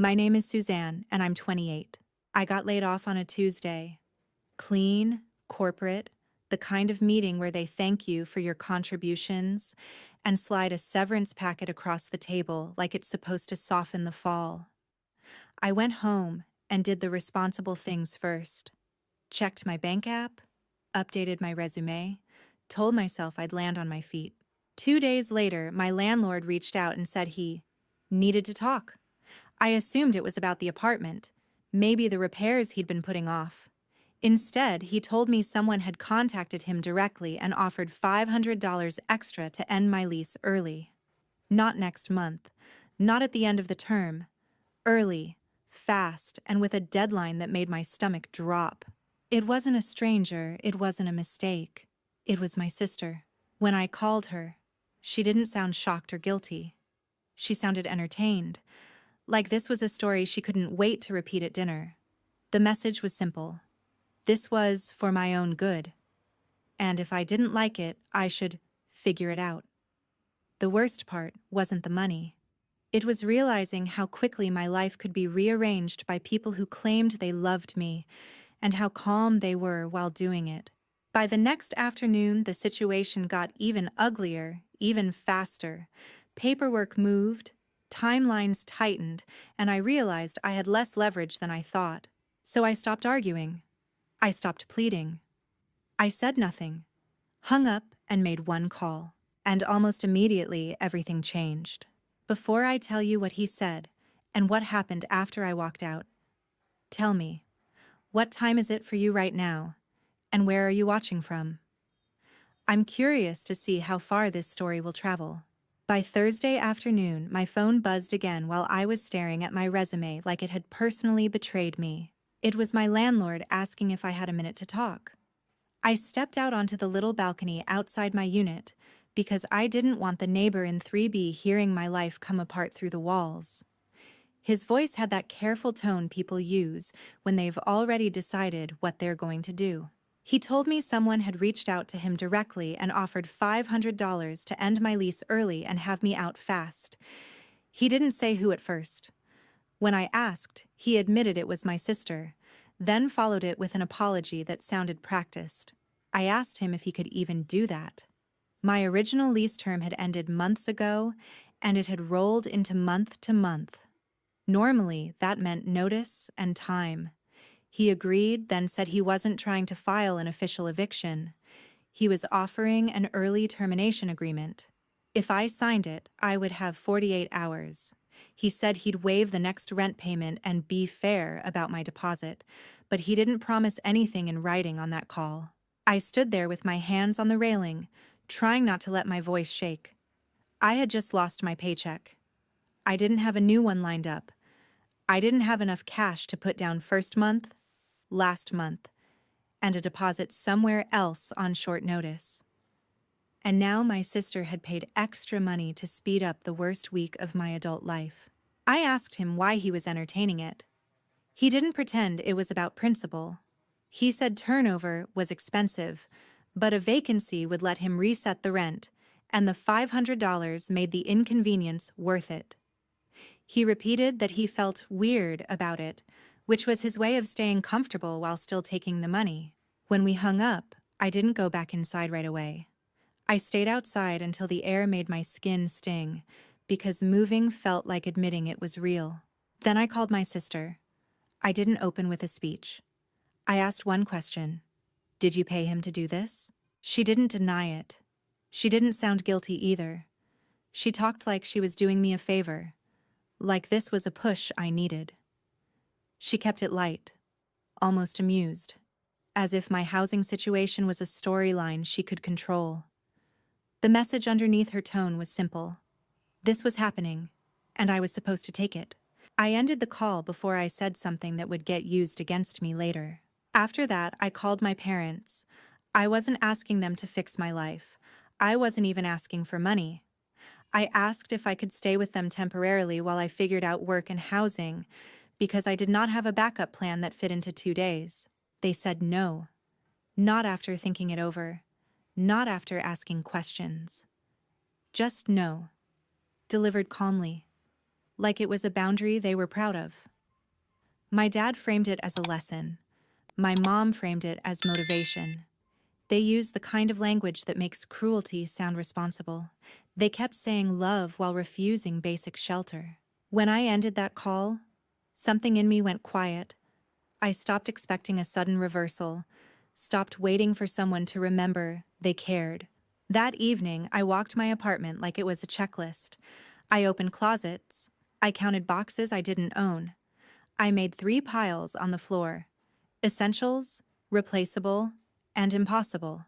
My name is Suzanne, and I'm 28. I got laid off on a Tuesday. Clean, corporate, the kind of meeting where they thank you for your contributions and slide a severance packet across the table like it's supposed to soften the fall. I went home and did the responsible things first. Checked my bank app, updated my resume, told myself I'd land on my feet. 2 days later, my landlord reached out and said he needed to talk. I assumed it was about the apartment, maybe the repairs he'd been putting off. Instead, he told me someone had contacted him directly and offered $500 extra to end my lease early. Not next month, not at the end of the term. Early, fast, and with a deadline that made my stomach drop. It wasn't a stranger, it wasn't a mistake. It was my sister. When I called her, she didn't sound shocked or guilty. She sounded entertained, like this was a story she couldn't wait to repeat at dinner. The message was simple. This was for my own good. And if I didn't like it, I should figure it out. The worst part wasn't the money. It was realizing how quickly my life could be rearranged by people who claimed they loved me, and how calm they were while doing it. By the next afternoon, the situation got even uglier, even faster. Paperwork moved, timelines tightened, and I realized I had less leverage than I thought. So I stopped arguing. I stopped pleading. I said nothing, hung up, and made one call. And almost immediately, everything changed. Before I tell you what he said and what happened after I walked out, tell me, what time is it for you right now, and where are you watching from? I'm curious to see how far this story will travel. By Thursday afternoon, my phone buzzed again while I was staring at my resume like it had personally betrayed me. It was my landlord asking if I had a minute to talk. I stepped out onto the little balcony outside my unit because I didn't want the neighbor in 3B hearing my life come apart through the walls. His voice had that careful tone people use when they've already decided what they're going to do. He told me someone had reached out to him directly and offered $500 to end my lease early and have me out fast. He didn't say who at first. When I asked, he admitted it was my sister, then followed it with an apology that sounded practiced. I asked him if he could even do that. My original lease term had ended months ago, and it had rolled into month to month. Normally, that meant notice and time. He agreed, then said he wasn't trying to file an official eviction. He was offering an early termination agreement. If I signed it, I would have 48 hours. He said he'd waive the next rent payment and be fair about my deposit, but he didn't promise anything in writing on that call. I stood there with my hands on the railing, trying not to let my voice shake. I had just lost my paycheck. I didn't have a new one lined up. I didn't have enough cash to put down first month, last month, and a deposit somewhere else on short notice. And now my sister had paid extra money to speed up the worst week of my adult life. I asked him why he was entertaining it. He didn't pretend it was about principle. He said turnover was expensive, but a vacancy would let him reset the rent, and the $500 made the inconvenience worth it. He repeated that he felt weird about it, which was his way of staying comfortable while still taking the money. When we hung up, I didn't go back inside right away. I stayed outside until the air made my skin sting, because moving felt like admitting it was real. Then I called my sister. I didn't open with a speech. I asked one question. Did you pay him to do this? She didn't deny it. She didn't sound guilty either. She talked like she was doing me a favor, like this was a push I needed. She kept it light, almost amused, as if my housing situation was a storyline she could control. The message underneath her tone was simple. This was happening, and I was supposed to take it. I ended the call before I said something that would get used against me later. After that, I called my parents. I wasn't asking them to fix my life. I wasn't even asking for money. I asked if I could stay with them temporarily while I figured out work and housing, because I did not have a backup plan that fit into 2 days. They said no. Not after thinking it over. Not after asking questions. Just no. Delivered calmly. like it was a boundary they were proud of. My dad framed it as a lesson. My mom framed it as motivation. They used the kind of language that makes cruelty sound responsible. They kept saying love while refusing basic shelter. When I ended that call, something in me went quiet. I stopped expecting a sudden reversal, stopped waiting for someone to remember they cared. That evening, I walked my apartment like it was a checklist. I opened closets. I counted boxes I didn't own. I made 3 piles on the floor: essentials, replaceable, and impossible.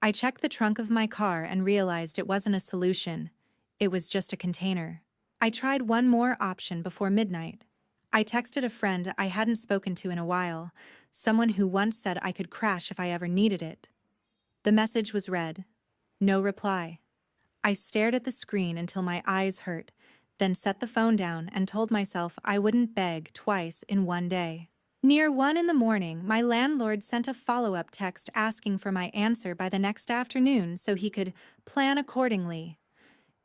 I checked the trunk of my car and realized it wasn't a solution. It was just a container. I tried one more option before midnight. I texted a friend I hadn't spoken to in a while, someone who once said I could crash if I ever needed it. The message was read. No reply. I stared at the screen until my eyes hurt, then set the phone down and told myself I wouldn't beg twice in one day. Near 1 in the morning, my landlord sent a follow-up text asking for my answer by the next afternoon so he could plan accordingly.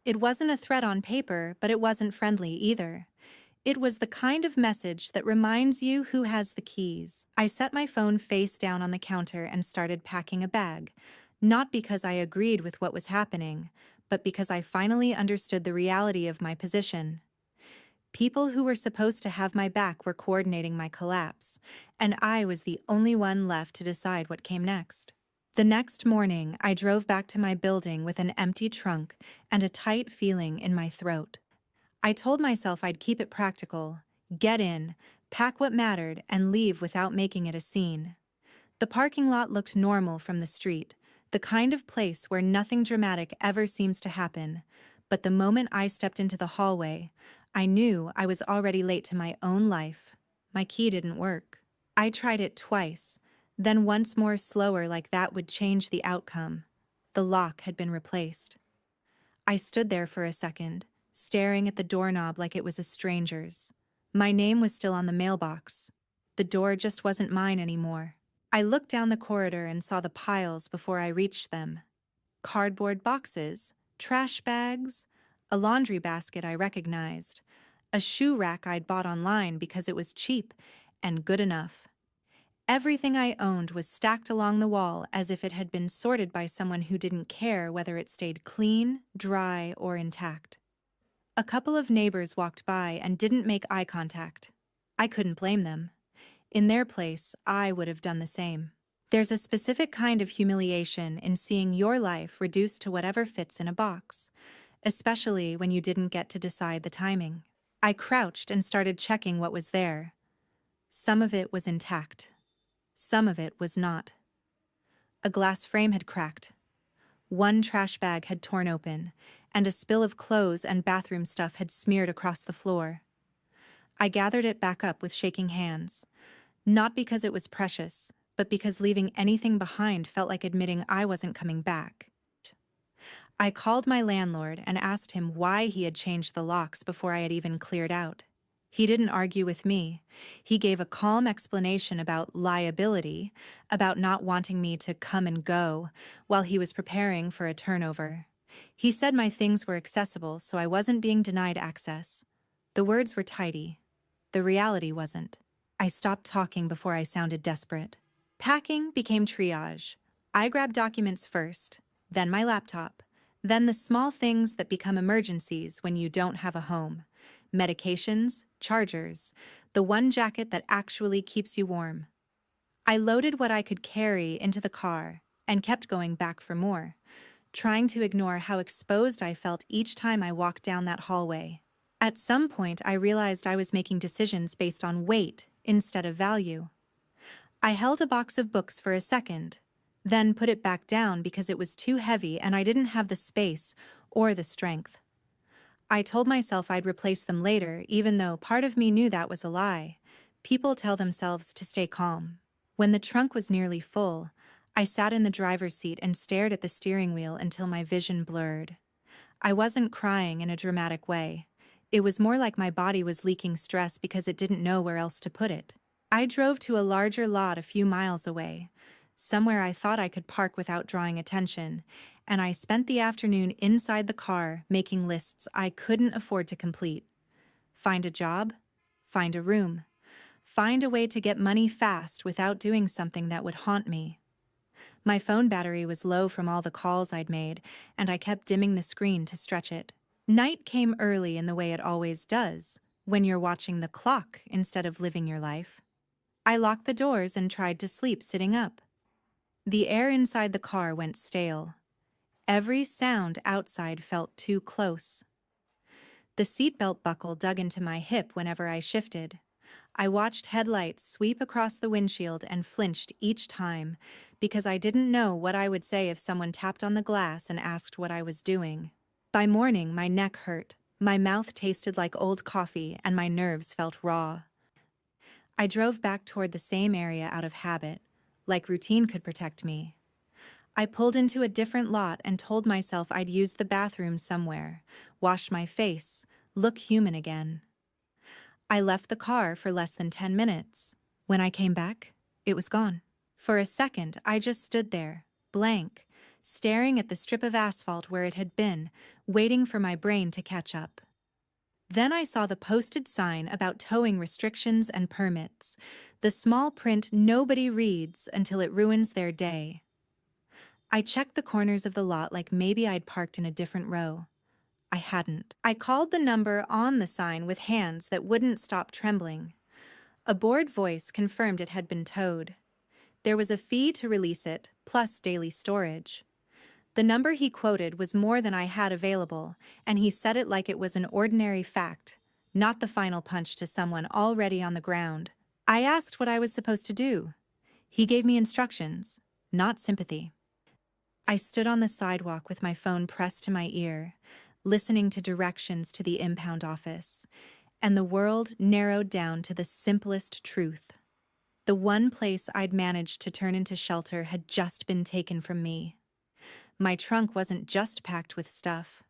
It wasn't a threat on paper, but it wasn't friendly either. It was the kind of message that reminds you who has the keys. I set my phone face down on the counter and started packing a bag, not because I agreed with what was happening, but because I finally understood the reality of my position. People who were supposed to have my back were coordinating my collapse, and I was the only one left to decide what came next. The next morning, I drove back to my building with an empty trunk and a tight feeling in my throat. I told myself I'd keep it practical, get in, pack what mattered, and leave without making it a scene. The parking lot looked normal from the street, the kind of place where nothing dramatic ever seems to happen, but the moment I stepped into the hallway, I knew I was already late to my own life. My key didn't work. I tried it twice, then once more slower, like that would change the outcome. The lock had been replaced. I stood there for a second, staring at the doorknob like it was a stranger's. My name was still on the mailbox. The door just wasn't mine anymore. I looked down the corridor and saw the piles before I reached them. Cardboard boxes, trash bags, a laundry basket I recognized, a shoe rack I'd bought online because it was cheap and good enough. Everything I owned was stacked along the wall as if it had been sorted by someone who didn't care whether it stayed clean, dry, or intact. A couple of neighbors walked by and didn't make eye contact. I couldn't blame them. In their place, I would have done the same. There's a specific kind of humiliation in seeing your life reduced to whatever fits in a box, especially when you didn't get to decide the timing. I crouched and started checking what was there. Some of it was intact. Some of it was not. A glass frame had cracked. One trash bag had torn open, and a spill of clothes and bathroom stuff had smeared across the floor. I gathered it back up with shaking hands, not because it was precious, but because leaving anything behind felt like admitting I wasn't coming back. I called my landlord and asked him why he had changed the locks before I had even cleared out. He didn't argue with me. He gave a calm explanation about liability, about not wanting me to come and go while he was preparing for a turnover. He said my things were accessible, so I wasn't being denied access. The words were tidy. The reality wasn't. I stopped talking before I sounded desperate. Packing became triage. I grabbed documents first, then my laptop, then the small things that become emergencies when you don't have a home. Medications, chargers, the one jacket that actually keeps you warm. I loaded what I could carry into the car and kept going back for more, trying to ignore how exposed I felt each time I walked down that hallway. At some point, I realized I was making decisions based on weight instead of value. I held a box of books for a second, then put it back down because it was too heavy and I didn't have the space or the strength. I told myself I'd replace them later, even though part of me knew that was a lie. People tell themselves to stay calm. When the trunk was nearly full, I sat in the driver's seat and stared at the steering wheel until my vision blurred. I wasn't crying in a dramatic way. It was more like my body was leaking stress because it didn't know where else to put it. I drove to a larger lot a few miles away, somewhere I thought I could park without drawing attention, and I spent the afternoon inside the car making lists I couldn't afford to complete. Find a job, find a room, find a way to get money fast without doing something that would haunt me. My phone battery was low from all the calls I'd made, and I kept dimming the screen to stretch it. Night came early in the way it always does, when you're watching the clock instead of living your life. I locked the doors and tried to sleep sitting up. The air inside the car went stale. Every sound outside felt too close. The seatbelt buckle dug into my hip whenever I shifted. I watched headlights sweep across the windshield and flinched each time because I didn't know what I would say if someone tapped on the glass and asked what I was doing. By morning, my neck hurt, my mouth tasted like old coffee, and my nerves felt raw. I drove back toward the same area out of habit, like routine could protect me. I pulled into a different lot and told myself I'd use the bathroom somewhere, wash my face, look human again. I left the car for less than 10 minutes. When I came back, it was gone. For a second, I just stood there, blank, staring at the strip of asphalt where it had been, waiting for my brain to catch up. Then I saw the posted sign about towing restrictions and permits, the small print nobody reads until it ruins their day. I checked the corners of the lot like maybe I'd parked in a different row. I hadn't. I called the number on the sign with hands that wouldn't stop trembling. A bored voice confirmed it had been towed. There was a fee to release it, plus daily storage. The number he quoted was more than I had available, and he said it like it was an ordinary fact, not the final punch to someone already on the ground. I asked what I was supposed to do. He gave me instructions, not sympathy. I stood on the sidewalk with my phone pressed to my ear, listening to directions to the impound office, and the world narrowed down to the simplest truth. The one place I'd managed to turn into shelter had just been taken from me. My trunk wasn't just packed with stuff.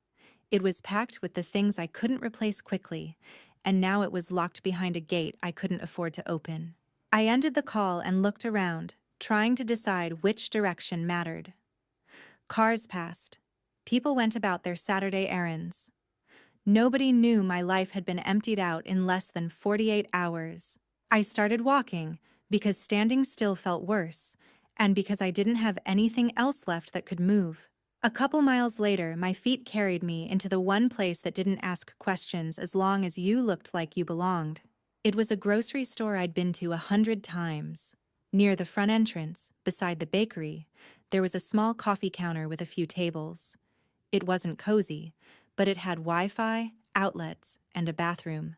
It was packed with the things I couldn't replace quickly, and now it was locked behind a gate I couldn't afford to open. I ended the call and looked around, trying to decide which direction mattered. Cars passed. People went about their Saturday errands. Nobody knew my life had been emptied out in less than 48 hours. I started walking because standing still felt worse, and because I didn't have anything else left that could move. A couple miles later, my feet carried me into the one place that didn't ask questions as long as you looked like you belonged. It was a grocery store I'd been to 100 times. Near the front entrance, beside the bakery, there was a small coffee counter with a few tables. It wasn't cozy, but it had Wi-Fi, outlets, and a bathroom.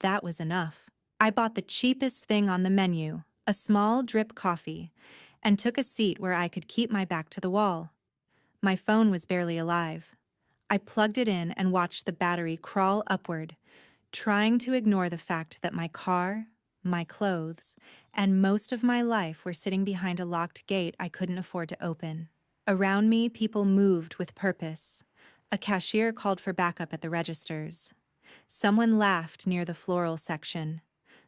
That was enough. I bought the cheapest thing on the menu, a small drip coffee, and took a seat where I could keep my back to the wall. My phone was barely alive. I plugged it in and watched the battery crawl upward, trying to ignore the fact that my car, my clothes, and most of my life were sitting behind a locked gate I couldn't afford to open. Around me, people moved with purpose. A cashier called for backup at the registers. Someone laughed near the floral section.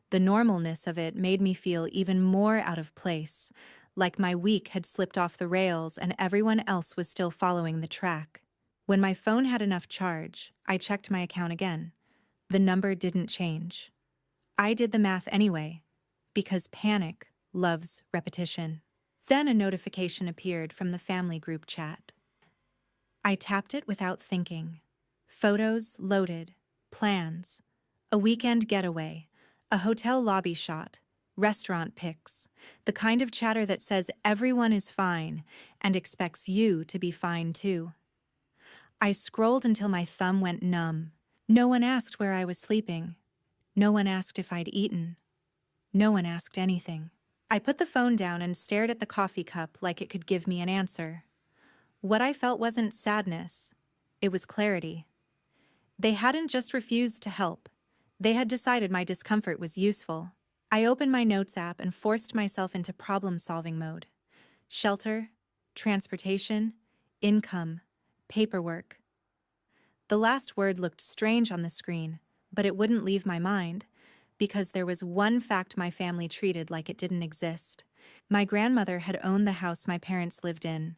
The normalness of it made me feel even more out of place, like my week had slipped off the rails and everyone else was still following the track. When my phone had enough charge, I checked my account again. The number didn't change. I did the math anyway, because panic loves repetition. Then a notification appeared from the family group chat. I tapped it without thinking. Photos loaded, plans, a weekend getaway, a hotel lobby shot, restaurant pics, the kind of chatter that says everyone is fine and expects you to be fine too. I scrolled until my thumb went numb. No one asked where I was sleeping. No one asked if I'd eaten. No one asked anything. I put the phone down and stared at the coffee cup like it could give me an answer. What I felt wasn't sadness. It was clarity. They hadn't just refused to help. They had decided my discomfort was useful. I opened my notes app and forced myself into problem-solving mode. Shelter, transportation, income, paperwork. The last word looked strange on the screen, but it wouldn't leave my mind, because there was one fact my family treated like it didn't exist. My grandmother had owned the house my parents lived in.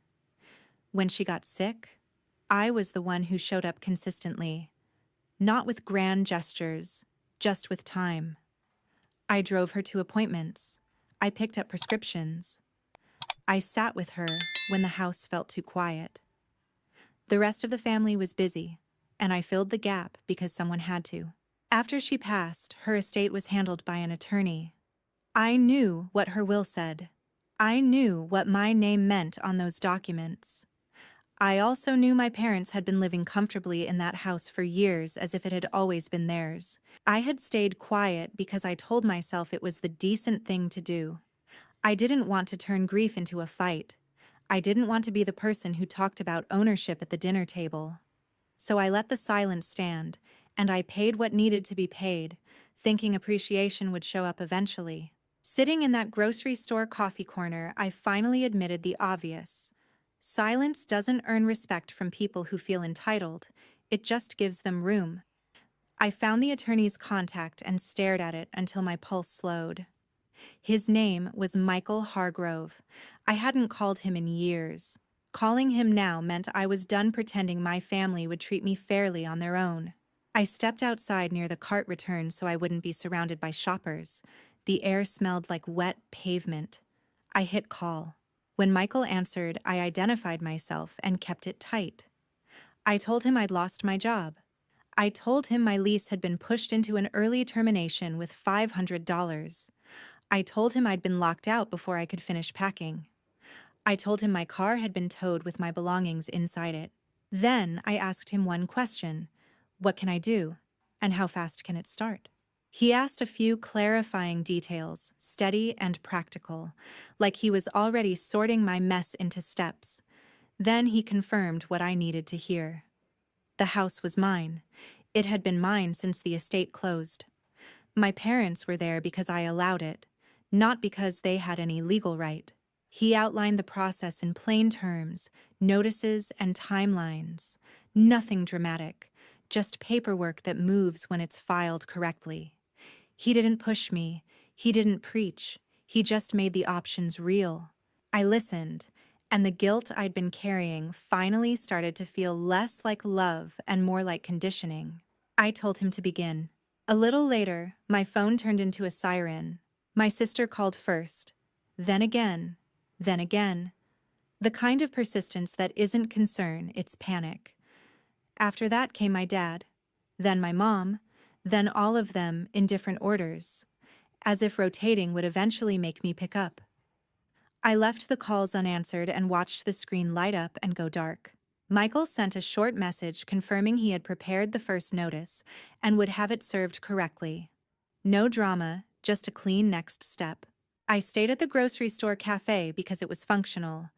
When she got sick, I was the one who showed up consistently. Not with grand gestures, just with time. I drove her to appointments. I picked up prescriptions. I sat with her when the house felt too quiet. The rest of the family was busy, and I filled the gap because someone had to. After she passed, her estate was handled by an attorney. I knew what her will said. I knew what my name meant on those documents. I also knew my parents had been living comfortably in that house for years as if it had always been theirs. I had stayed quiet because I told myself it was the decent thing to do. I didn't want to turn grief into a fight. I didn't want to be the person who talked about ownership at the dinner table. So I let the silence stand, and I paid what needed to be paid, thinking appreciation would show up eventually. Sitting in that grocery store coffee corner, I finally admitted the obvious. Silence doesn't earn respect from people who feel entitled. It just gives them room. I found the attorney's contact and stared at it until my pulse slowed. His name was Michael Hargrove. I hadn't called him in years. Calling him now meant I was done pretending my family would treat me fairly on their own. I stepped outside near the cart return so I wouldn't be surrounded by shoppers. The air smelled like wet pavement. I hit call. When Michael answered, I identified myself and kept it tight. I told him I'd lost my job. I told him my lease had been pushed into an early termination with $500. I told him I'd been locked out before I could finish packing. I told him my car had been towed with my belongings inside it. Then I asked him one question. What can I do? And how fast can it start? He asked a few clarifying details, steady and practical, like he was already sorting my mess into steps. Then he confirmed what I needed to hear. The house was mine. It had been mine since the estate closed. My parents were there because I allowed it, not because they had any legal right. He outlined the process in plain terms, notices and timelines. Nothing dramatic, just paperwork that moves when it's filed correctly. He didn't push me. He didn't preach. He just made the options real. I listened, and the guilt I'd been carrying finally started to feel less like love and more like conditioning. I told him to begin. A little later, my phone turned into a siren. My sister called first, then again, then again. The kind of persistence that isn't concern, it's panic. After that came my dad, then my mom, then all of them in different orders, as if rotating would eventually make me pick up. I left the calls unanswered and watched the screen light up and go dark. Michael sent a short message confirming he had prepared the first notice and would have it served correctly. No drama, just a clean next step. I stayed at the grocery store cafe because it was functional.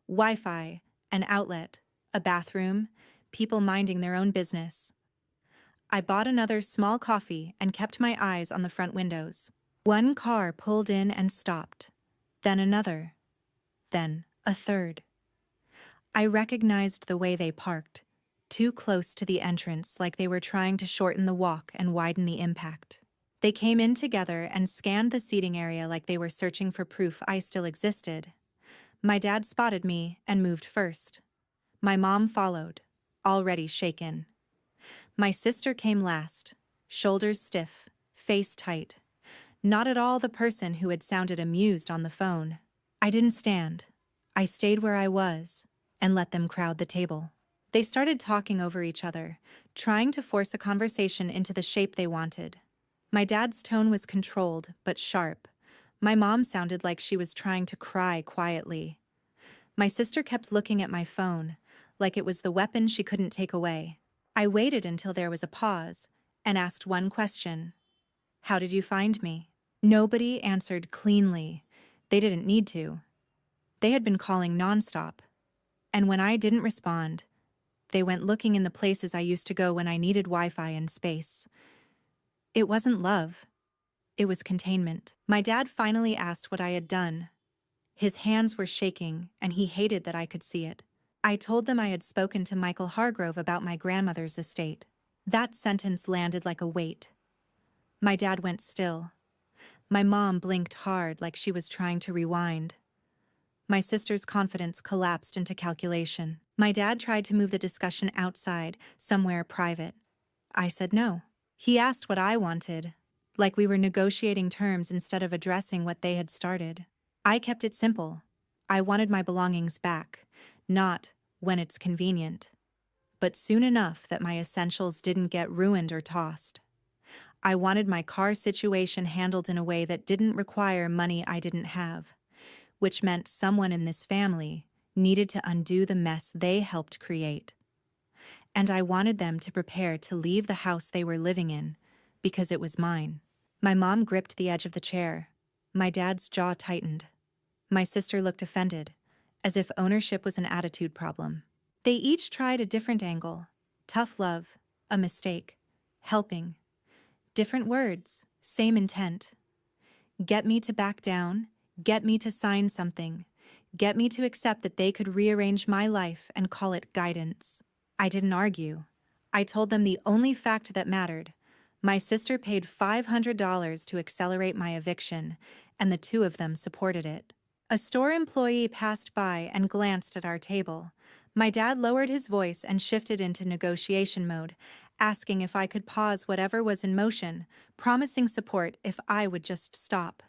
Wi-Fi, an outlet, a bathroom, people minding their own business. I bought another small coffee and kept my eyes on the front windows. One car pulled in and stopped, then another, then a third. I recognized the way they parked, too close to the entrance like they were trying to shorten the walk and widen the impact. They came in together and scanned the seating area like they were searching for proof I still existed. My dad spotted me and moved first. My mom followed, already shaken. My sister came last, shoulders stiff, face tight. Not at all the person who had sounded amused on the phone. I didn't stand. I stayed where I was and let them crowd the table. They started talking over each other, trying to force a conversation into the shape they wanted. My dad's tone was controlled but sharp. My mom sounded like she was trying to cry quietly. My sister kept looking at my phone, like it was the weapon she couldn't take away. I waited until there was a pause and asked one question. How did you find me? Nobody answered cleanly. They didn't need to. They had been calling nonstop. And when I didn't respond, they went looking in the places I used to go when I needed Wi-Fi and space. It wasn't love. It was containment. My dad finally asked what I had done. His hands were shaking, and he hated that I could see it. I told them I had spoken to Michael Hargrove about my grandmother's estate. That sentence landed like a weight. My dad went still. My mom blinked hard like she was trying to rewind. My sister's confidence collapsed into calculation. My dad tried to move the discussion outside, somewhere private. I said no. He asked what I wanted, like we were negotiating terms instead of addressing what they had started. I kept it simple. I wanted my belongings back, not when it's convenient, but soon enough that my essentials didn't get ruined or tossed. I wanted my car situation handled in a way that didn't require money I didn't have, which meant someone in this family needed to undo the mess they helped create. And I wanted them to prepare to leave the house they were living in, because it was mine. My mom gripped the edge of the chair. My dad's jaw tightened. My sister looked offended, as if ownership was an attitude problem. They each tried a different angle. Tough love, a mistake, helping. Different words, same intent. Get me to back down, get me to sign something, get me to accept that they could rearrange my life and call it guidance. I didn't argue. I told them the only fact that mattered. My sister paid $500 to accelerate my eviction, and the two of them supported it. A store employee passed by and glanced at our table. My dad lowered his voice and shifted into negotiation mode, asking if I could pause whatever was in motion, promising support if I would just stop.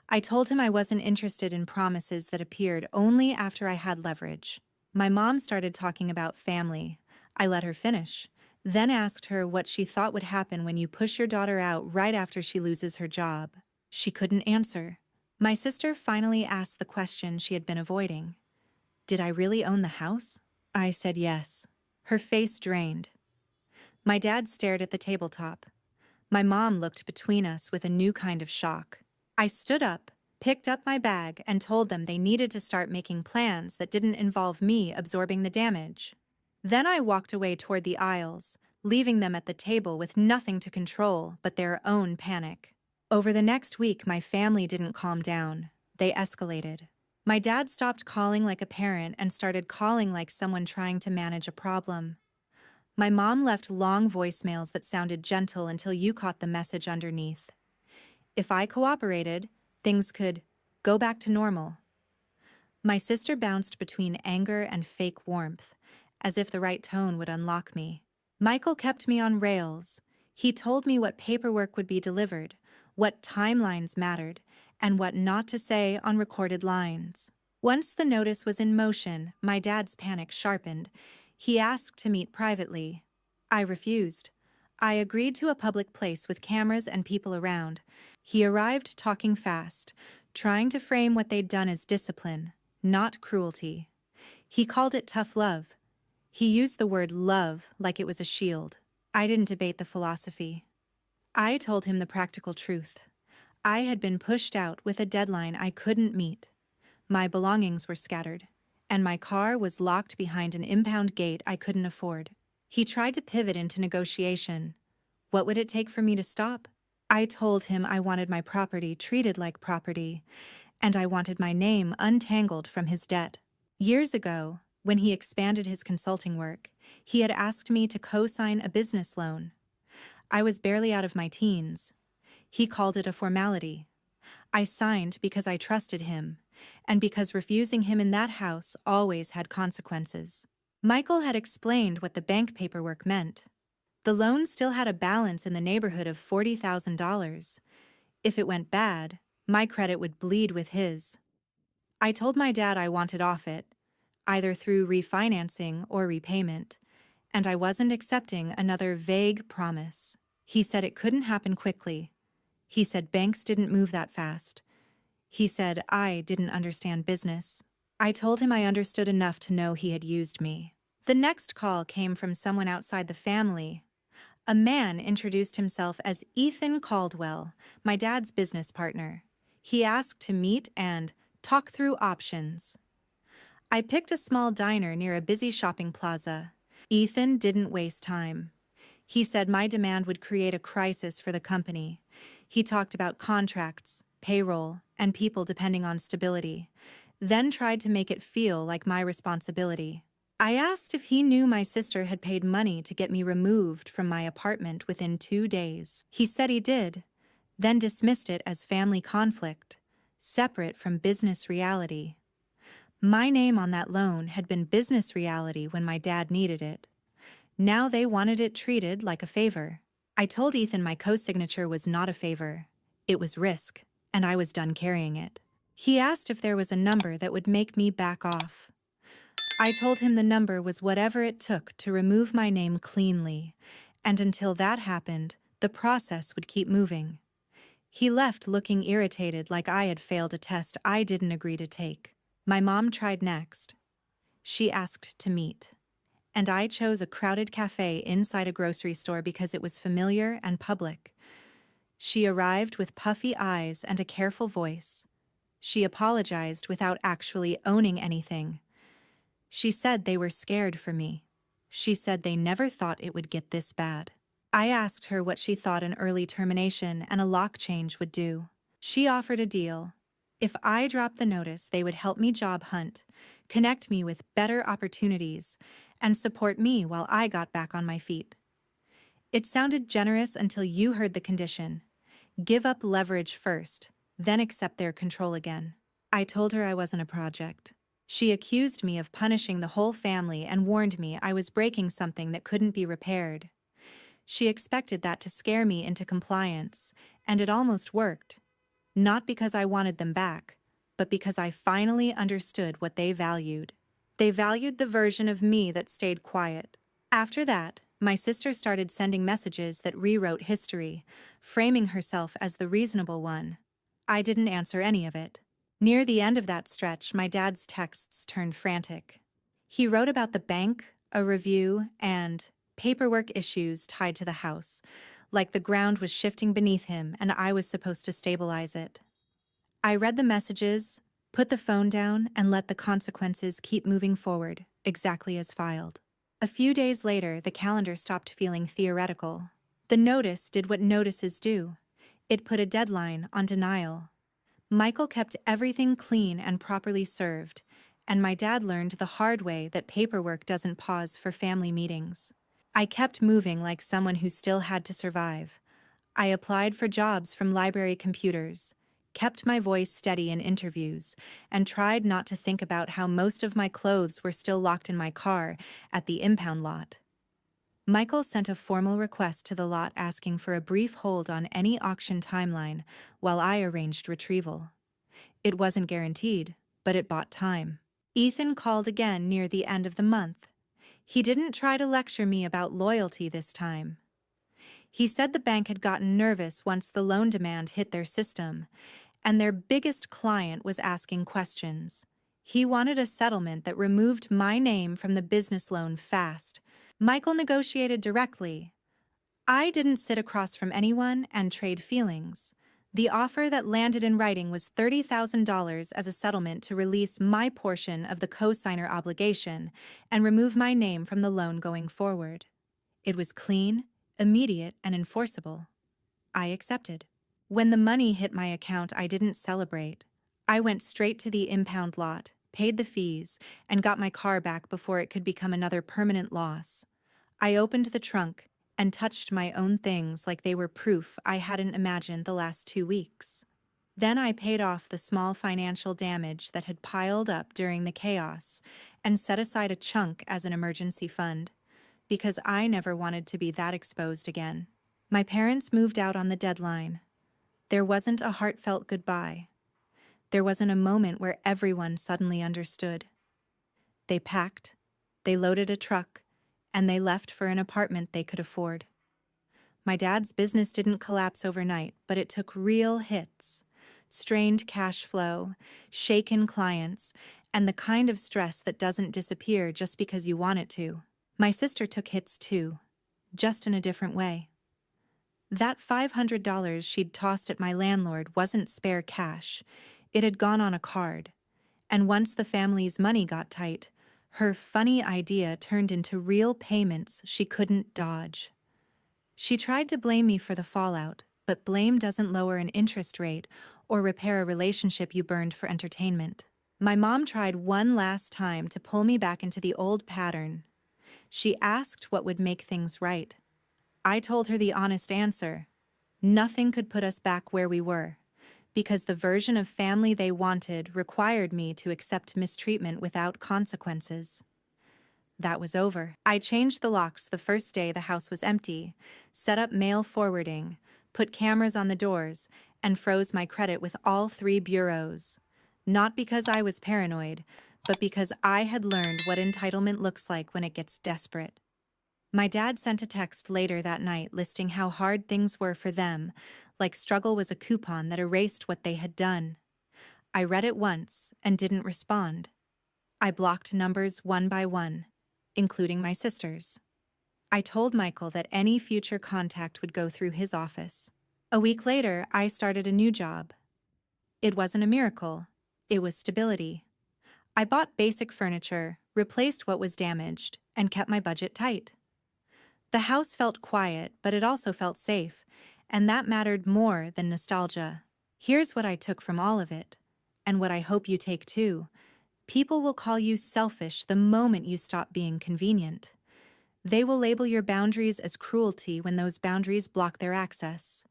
I told him I wasn't interested in promises that appeared only after I had leverage. My mom started talking about family. I let her finish, then asked her what she thought would happen when you push your daughter out right after she loses her job. She couldn't answer. My sister finally asked the question she had been avoiding. Did I really own the house? I said yes. Her face drained. My dad stared at the tabletop. My mom looked between us with a new kind of shock. I stood up, picked up my bag, and told them they needed to start making plans that didn't involve me absorbing the damage. Then I walked away toward the aisles, leaving them at the table with nothing to control but their own panic. Over the next week, my family didn't calm down. They escalated. My dad stopped calling like a parent and started calling like someone trying to manage a problem. My mom left long voicemails that sounded gentle until you caught the message underneath. If I cooperated, things could go back to normal. My sister bounced between anger and fake warmth, as if the right tone would unlock me. Michael kept me on rails. He told me what paperwork would be delivered, what timelines mattered, and what not to say on recorded lines. Once the notice was in motion, my dad's panic sharpened. He asked to meet privately. I refused. I agreed to a public place with cameras and people around. He arrived talking fast, trying to frame what they'd done as discipline, not cruelty. He called it tough love. He used the word love like it was a shield. I didn't debate the philosophy. I told him the practical truth. I had been pushed out with a deadline I couldn't meet. My belongings were scattered, and my car was locked behind an impound gate I couldn't afford. He tried to pivot into negotiation. What would it take for me to stop? I told him I wanted my property treated like property, and I wanted my name untangled from his debt. Years ago, when he expanded his consulting work, he had asked me to co-sign a business loan. I was barely out of my teens. He called it a formality. I signed because I trusted him, and because refusing him in that house always had consequences. Michael had explained what the bank paperwork meant. The loan still had a balance in the neighborhood of $40,000. If it went bad, my credit would bleed with his. I told my dad I wanted off it, either through refinancing or repayment, and I wasn't accepting another vague promise. He said it couldn't happen quickly. He said banks didn't move that fast. He said I didn't understand business. I told him I understood enough to know he had used me. The next call came from someone outside the family. A man introduced himself as Ethan Caldwell, my dad's business partner. He asked to meet and talk through options. I picked a small diner near a busy shopping plaza. Ethan didn't waste time. He said my demand would create a crisis for the company. He talked about contracts, payroll, and people depending on stability, then tried to make it feel like my responsibility. I asked if he knew my sister had paid money to get me removed from my apartment within 2 days. He said he did, then dismissed it as family conflict, separate from business reality. My name on that loan had been business reality when my dad needed it. Now they wanted it treated like a favor. I told Ethan my co-signature was not a favor. It was risk, and I was done carrying it. He asked if there was a number that would make me back off. I told him the number was whatever it took to remove my name cleanly, and until that happened, the process would keep moving. He left looking irritated, like I had failed a test I didn't agree to take. My mom tried next. She asked to meet, and I chose a crowded cafe inside a grocery store because it was familiar and public. She arrived with puffy eyes and a careful voice. She apologized without actually owning anything. She said they were scared for me. She said they never thought it would get this bad. I asked her what she thought an early termination and a lock change would do. She offered a deal. If I dropped the notice, they would help me job hunt, connect me with better opportunities, and support me while I got back on my feet. It sounded generous until you heard the condition. Give up leverage first, then accept their control again. I told her I wasn't a project. She accused me of punishing the whole family and warned me I was breaking something that couldn't be repaired. She expected that to scare me into compliance, and it almost worked. Not because I wanted them back, but because I finally understood what they valued. They valued the version of me that stayed quiet. After that, my sister started sending messages that rewrote history, framing herself as the reasonable one. I didn't answer any of it. Near the end of that stretch, my dad's texts turned frantic. He wrote about the bank, a review, and paperwork issues tied to the house, like the ground was shifting beneath him and I was supposed to stabilize it. I read the messages, put the phone down, and let the consequences keep moving forward, exactly as filed. A few days later, the calendar stopped feeling theoretical. The notice did what notices do. It put a deadline on denial. Michael kept everything clean and properly served, and my dad learned the hard way that paperwork doesn't pause for family meetings. I kept moving like someone who still had to survive. I applied for jobs from library computers, kept my voice steady in interviews, and tried not to think about how most of my clothes were still locked in my car at the impound lot. Michael sent a formal request to the lot asking for a brief hold on any auction timeline while I arranged retrieval. It wasn't guaranteed, but it bought time. Ethan called again near the end of the month. He didn't try to lecture me about loyalty this time. He said the bank had gotten nervous once the loan demand hit their system, and their biggest client was asking questions. He wanted a settlement that removed my name from the business loan fast. Michael negotiated directly. I didn't sit across from anyone and trade feelings. The offer that landed in writing was $30,000 as a settlement to release my portion of the co-signer obligation and remove my name from the loan going forward. It was clean, immediate, and enforceable. I accepted. When the money hit my account, I didn't celebrate. I went straight to the impound lot, paid the fees, and got my car back before it could become another permanent loss. I opened the trunk and touched my own things like they were proof I hadn't imagined the last 2 weeks. Then I paid off the small financial damage that had piled up during the chaos and set aside a chunk as an emergency fund, because I never wanted to be that exposed again. My parents moved out on the deadline. There wasn't a heartfelt goodbye. There wasn't a moment where everyone suddenly understood. They packed, they loaded a truck, and they left for an apartment they could afford. My dad's business didn't collapse overnight, but it took real hits. Strained cash flow, shaken clients, and the kind of stress that doesn't disappear just because you want it to. My sister took hits too, just in a different way. That $500 she'd tossed at my landlord wasn't spare cash. It had gone on a card. And once the family's money got tight, her funny idea turned into real payments she couldn't dodge. She tried to blame me for the fallout, but blame doesn't lower an interest rate or repair a relationship you burned for entertainment. My mom tried one last time to pull me back into the old pattern. She asked what would make things right. I told her the honest answer. Nothing could put us back where we were, because the version of family they wanted required me to accept mistreatment without consequences. That was over. I changed the locks the first day the house was empty, set up mail forwarding, put cameras on the doors, and froze my credit with all 3 bureaus. Not because I was paranoid, but because I had learned what entitlement looks like when it gets desperate. My dad sent a text later that night listing how hard things were for them, like struggle was a coupon that erased what they had done. I read it once and didn't respond. I blocked numbers one by one, including my sister's. I told Michael that any future contact would go through his office. A week later, I started a new job. It wasn't a miracle. It was stability. I bought basic furniture, replaced what was damaged, and kept my budget tight. The house felt quiet, but it also felt safe, and that mattered more than nostalgia. Here's what I took from all of it, and what I hope you take too. People will call you selfish the moment you stop being convenient. They will label your boundaries as cruelty when those boundaries block their access.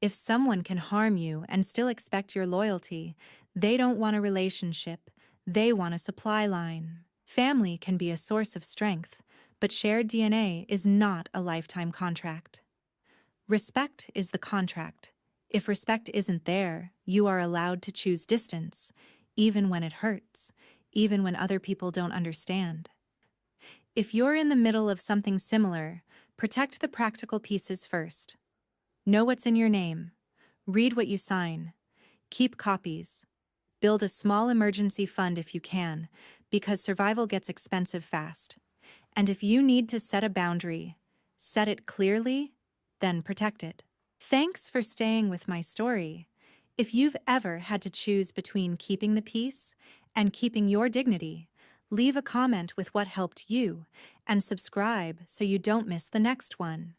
If someone can harm you and still expect your loyalty, they don't want a relationship, they want a supply line. Family can be a source of strength, but shared DNA is not a lifetime contract. Respect is the contract. If respect isn't there, you are allowed to choose distance, even when it hurts, even when other people don't understand. If you're in the middle of something similar, protect the practical pieces first. Know what's in your name. Read what you sign. Keep copies. Build a small emergency fund if you can, because survival gets expensive fast. And if you need to set a boundary, set it clearly, then protect it. Thanks for staying with my story. If you've ever had to choose between keeping the peace and keeping your dignity, leave a comment with what helped you and subscribe so you don't miss the next one.